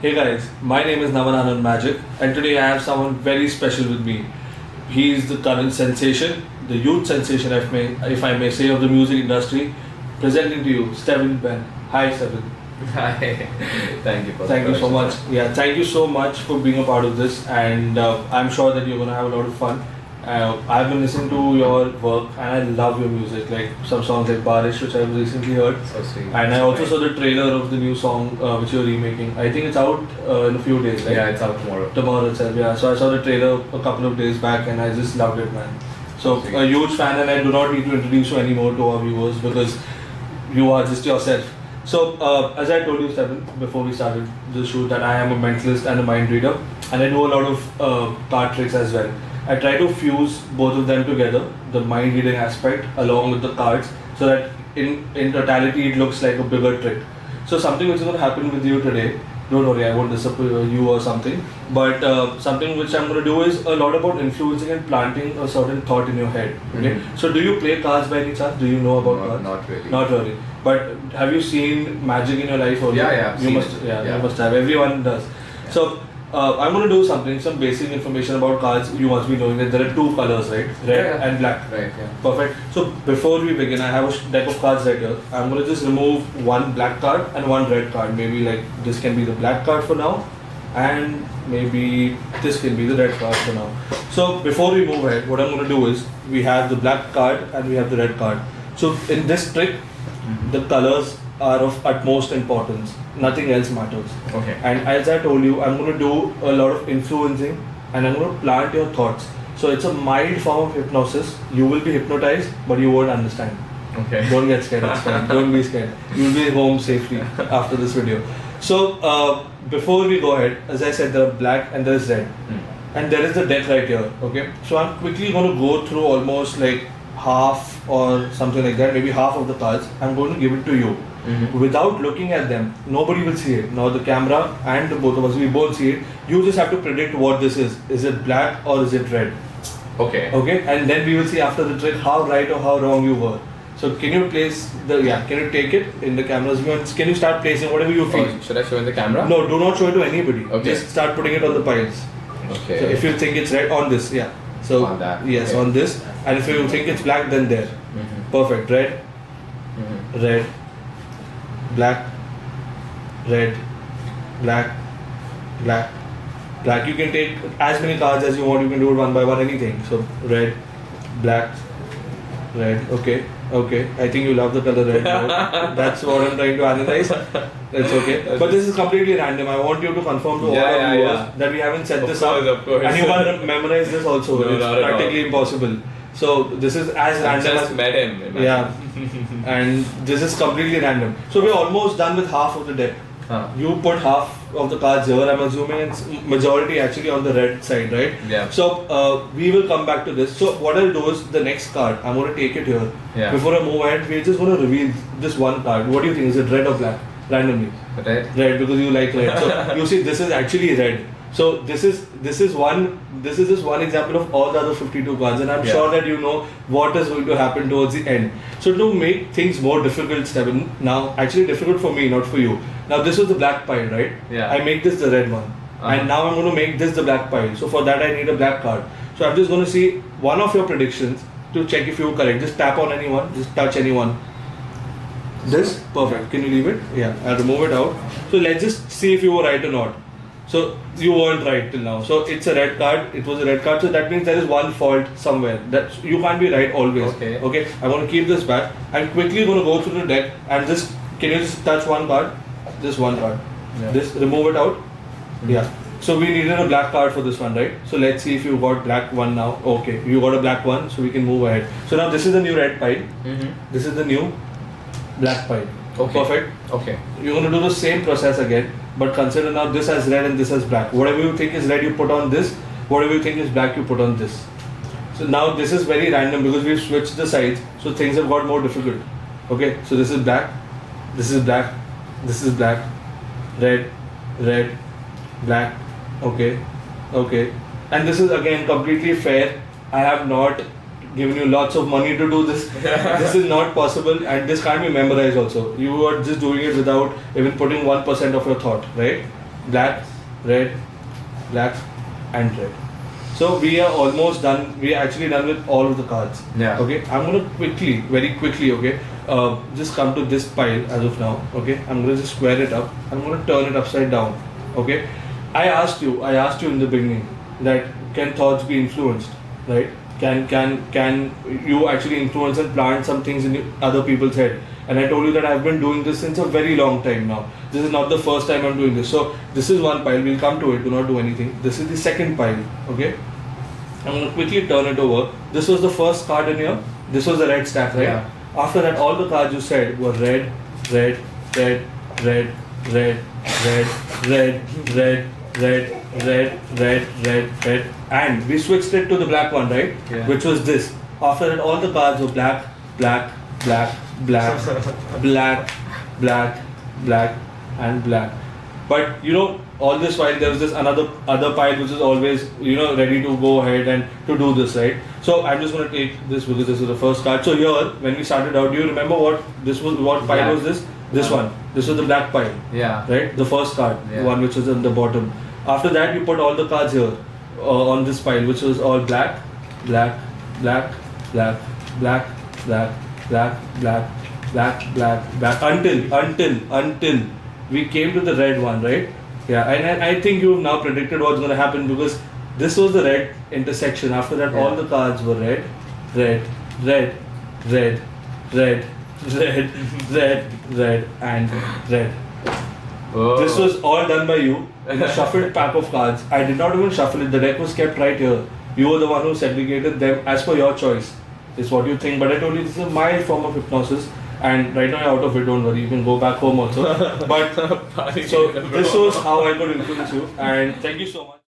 Hey guys, my name is Naman Anand Magic, and today I have someone very special with me. He is the current sensation, the youth sensation, if I may say, of the music industry. Presenting to you, Steven Ben. Hi, Steven. Hi, thank you for Thank you so much. Yeah, thank you so much for being a part of this, and I'm sure that you're gonna have a lot of fun. I've been listening to your work, and I love your music. Like some songs like Barish, which I've recently heard, So sweet. and I also saw the trailer of the new song which you're remaking. I think it's out in a few days, right? Yeah, it's out tomorrow. Tomorrow itself, yeah. So I saw the trailer a couple of days back, and I just loved it, man. So Sweet. a huge fan, and I do not need to introduce you anymore to our viewers because you are just yourself. So as I told you, Steven, before we started the shoot, that I am a mentalist and a mind reader, and I do a lot of card tricks as well. I try to fuse both of them together, the mind reading aspect along with the cards, so that in totality it looks like a bigger trick. So something which is going to happen with you today, don't worry, I won't disappoint you or something, but something which I'm going to do is a lot about influencing and planting a certain thought in your head. Okay. Mhm. So do you play cards by any chance? Do you know about cards? Not really. Not really. But have you seen magic in your life? Or Yeah, I've you seen must. it. Yeah, you must have. Everyone does. Yeah. So I'm going to do something, some basic information about cards. You must be knowing that there are two colors, right? Red Yeah. and black. Right, yeah. Perfect. So before we begin, I have a deck of cards right here. I'm going to just remove one black card and one red card. Maybe like this can be the black card for now, and maybe this can be the red card for now. So before we move ahead, what I'm going to do is we have the black card and we have the red card. So in this trick, the colors are of utmost importance. Nothing else matters. Okay. And as I told you, I'm going to do a lot of influencing and I'm going to plant your thoughts. So it's a mild form of hypnosis. You will be hypnotized, but you won't understand. Okay. Don't get scared, it's fine. Don't be scared. You'll be home safely after this video. So before we go ahead, as I said, there are black and there is red. And there is the deck right here, okay? So I'm quickly going to go through almost like half or something like that, maybe half of the cards. I'm going to give it to you. Mhm. Without looking at them, nobody will see it. Now the camera and the both of us, we both see it. You just have to predict what this is. Is it black or is it red? Okay. Okay, and then we will see after the trick how right or how wrong you were. So can you place can you take it in the camera's view and can you start placing whatever you feel? Oh, should I show in the camera? No, do not show it to anybody. Okay. Just start putting it on the piles. Okay. So if you think it's red, on this, yeah. So On that, yes, okay. on this. And if you think it's black, then there. Mhm. Perfect. Red, Mhm. red, black, red, black, black, black. You can take as many cards as you want. You can do it one by one, anything. So red, black, red. Okay, okay. I think you love the color red. Right? That's what I'm trying to analyze. That's okay. But this is completely random. I want you to confirm to all Yeah, our yeah, viewers yeah. that we haven't set Of this course, up. of course. And you can't memorize this also. No, It's not at all. practically impossible. So this is as I random just as met him. imagine. yeah, and this is completely random. So we're almost done with half of the deck. Huh. You put half of the cards here. I'm assuming it's majority actually on the red side, right? Yeah. So we will come back to this. So what I'll do is the next card. I'm going to take it here. Yeah. Before I move ahead, we're just going to reveal this one card. What do you think? Is it red or black? Randomly. Right? Red, because you like red. So you see, this is actually red. So this is just one example of all the other 52 cards, and I'm Yeah. sure that you know what is going to happen towards the end. So to make things more difficult, Steven, now actually difficult for me, not for you. Now this was the black pile, right? Yeah. I make this the red one, and now I'm going to make this the black pile. So for that I need a black card. So I'm just going to see one of your predictions to check if you were correct. Just tap on anyone, just touch anyone. This perfect. Can you leave it? Yeah, I'll remove it out. So let's just see if you were right or not. So you weren't right till now. So it's a red card. It was a red card. So that means there is one fault somewhere. That you can't be right always. Okay. Okay. I'm going to keep this back. I'm quickly going to go through the deck and just can you just touch one card? Just one card. Yeah. This remove it out. Yeah. So we needed a black card for this one, right? So let's see if you got black one now. Okay, you got a black one, so we can move ahead. So now this is the new red pile. Mm-hmm. This is the new black pile. Okay. Perfect. Okay. You're going to do the same process again, but consider now this as red and this as black. Whatever you think is red, you put on this. Whatever you think is black, you put on this. So now this is very random because we've switched the sides, so things have got more difficult. Okay, so this is black, this is black, this is black, red, red, black. Okay, okay, and this is again completely fair. I have not given you lots of money to do this. This is not possible, and this can't be memorized also. You are just doing it without even putting 1% of your thought, right? black, red, black, and red. So we are almost done. We are actually done with all of the cards. Yeah. Okay. I'm gonna very quickly. Okay. Just come to this pile as of now. Okay. I'm gonna just square it up. I'm gonna turn it upside down. Okay. I asked you in the beginning that can thoughts be influenced, right? Can you actually influence and plant some things in other people's head? And I told you that I've been doing this since a very long time now. This is not the first time I'm doing this. So this is one pile. We'll come to it. Do not do anything. This is the second pile. Okay. I'm gonna quickly turn it over. This was the first card in here. This was the red stack, right? Yeah. After that, all the cards you said were red, red, red, red, red, red, red, red, red, red, red, red, red, and we switched it to the black one, right? Yeah. Which was this. After that, all the cards were black, black, black, black, black, black, black, and black. But you know, all this while there was this other pile which is always ready to go ahead and to do this, right? So I'm just gonna take this because this is the first card. So here, when we started out, do you remember what this was? What pile Black. was this? This one. This was the black pile. Yeah. Right? The first card, Yeah. the one which was on the bottom. After that, we put all the cards here on this pile, which was all black, black, black, black, black, black, black, black, black, black, black, until we came to the red one, right? Yeah, and I think you've now predicted what's going to happen because this was the red intersection. After that, all the cards were red, red, red, red, red, red, red, red, and red. Oh. This was all done by you in a shuffled pack of cards. I did not even shuffle it. The deck was kept right here. You were the one who segregated them as per your choice. Is what you think. But I told you this is a mild form of hypnosis. And right now you're out of it. Don't worry. You can go back home also. But so this was how I could influence you. And thank you so much.